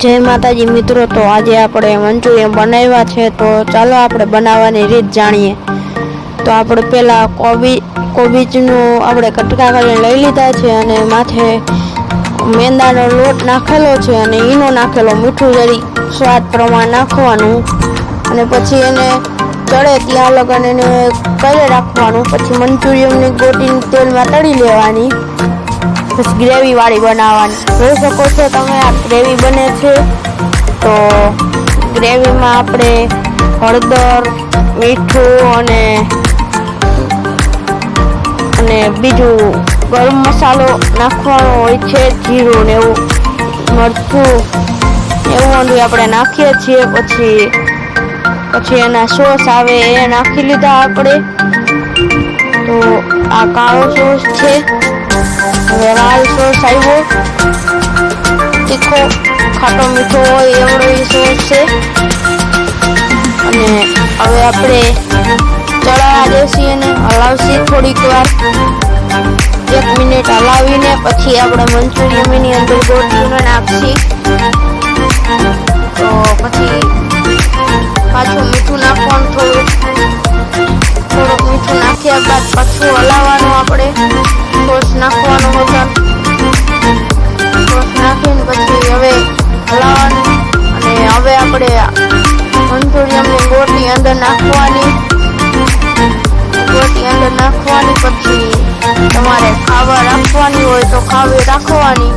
जय माताजी मित्रों। तो आज આપણે મંચુરિયન બનાવ્યા છે, તો ચાલો આપણે બનાવવાની રીત જાણીએ। તો આપણે પહેલા કોબીજનું આપણે કટકા કરીને લઈ લીધા છે અને માથે મેંદાનો લોટ નાખેલો છે અને ઈનો નાખેલો, મીઠું જરી સ્વાદ પ્રમાણે નાખવાનું અને પછી એને ચડે ત્યાં લગન એને કરી રાખવાનું। પછી મંચુરિયનની ગોટીને તેલમાં તળી લેવાની, પછી ગ્રેવી વાળી બનાવવાની। જોઈ શકો છો તમે આ ગ્રેવી બને છે। તો ગ્રેવીમાં આપણે હળદર, મીઠું અને બીજું ગરમ મસાલો નાખવાનો હોય છે, જીરું ને એવું, મરચું એવું બધું આપણે નાખીએ છીએ। પછી એના સોસ આવે એ નાખી લીધા આપણે। તો આ કાળો સોસ છે, હવે લાલ સોસ આવ્યો, તીખો ખાટો મીઠો હોય એવડો એ સોસ છે। અને હવે આપણે ચડાવવા દેશી અને હલાવશી થોડીક વાર, 1 મિનિટ હલાવીને પછી આપણે મંચુરિયનની અંદર ગોટીને નાખશી। તો પછી પાછું મીઠું નાખવાનું, થોડુંક મીઠું નાખ્યા બાદ પાછું હલાવવાનું, આપણે સોસ નાખવાનો હતો, સોસ નાખીને પછી હવે હલાવવાનું અને હવે આપણે મંચુરિયનની ગોટી અંદર નાખવાની, પછી તમારે ખાવા રાખવાની હોય તો ખાવી રાખવાની।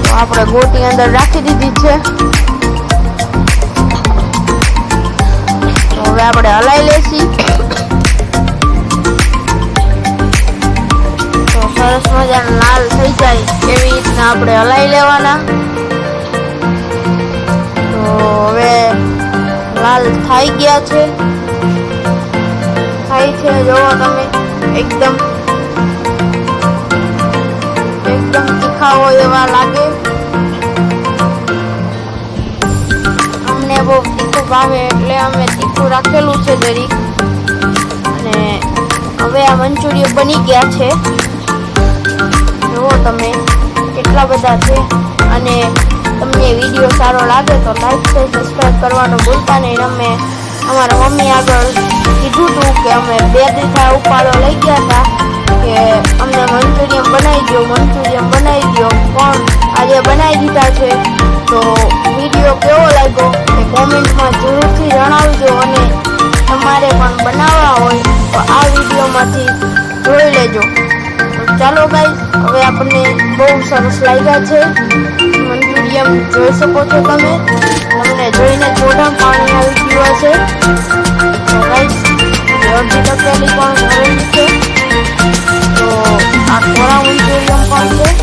તો આપણે ગોટી અંદર રાખી દીધી છે। તો હવે આપણે હલાવી લેશી। તો સરસ મજાના લાલ થઈ જાય એવી રીતના આપણે હલાવી લેવાના। તો હવે લાલ થઈ ગયા છે, જોવો તમે એકદમ તીખા હોય એવા લાગે। અમને બહુ તીખું ભાવે એટલે અમે તીખું રાખેલું છે જરીક। અને હવે આ મંચુરિયન બની ગયા છે, જુઓ તમે કેટલા બધા છે। અને તમને વિડીયો સારો લાગે તો લાઈક છે, સબસ્ક્રાઈબ કરવાનું ભૂલતા નહીં। અમે અમારા મમ્મી આગળ કીધું હતું કે અમે 2 દિવસ ઉપાડો લઈ ગયા હતા કે અમને મંચુરિયન બનાવી દો, પણ આજે બનાવી દીધા છે। તો વિડીયો કેવો લાગ્યો એ કોમેન્ટમાં જરૂરથી જણાવજો, અને તમારે પણ બનાવવા હોય તો આ વિડીયોમાંથી જોઈ લેજો। તો ચાલો ગાઈસ, હવે આપણને બહુ સરસ લાગ્યા છે મંચુરિયન, જોઈ શકો છો તમે, તમને જોઈને મોઢામાં પાણી આવી ગયું હશે। તો ગાઈસ, અડધી તકેલી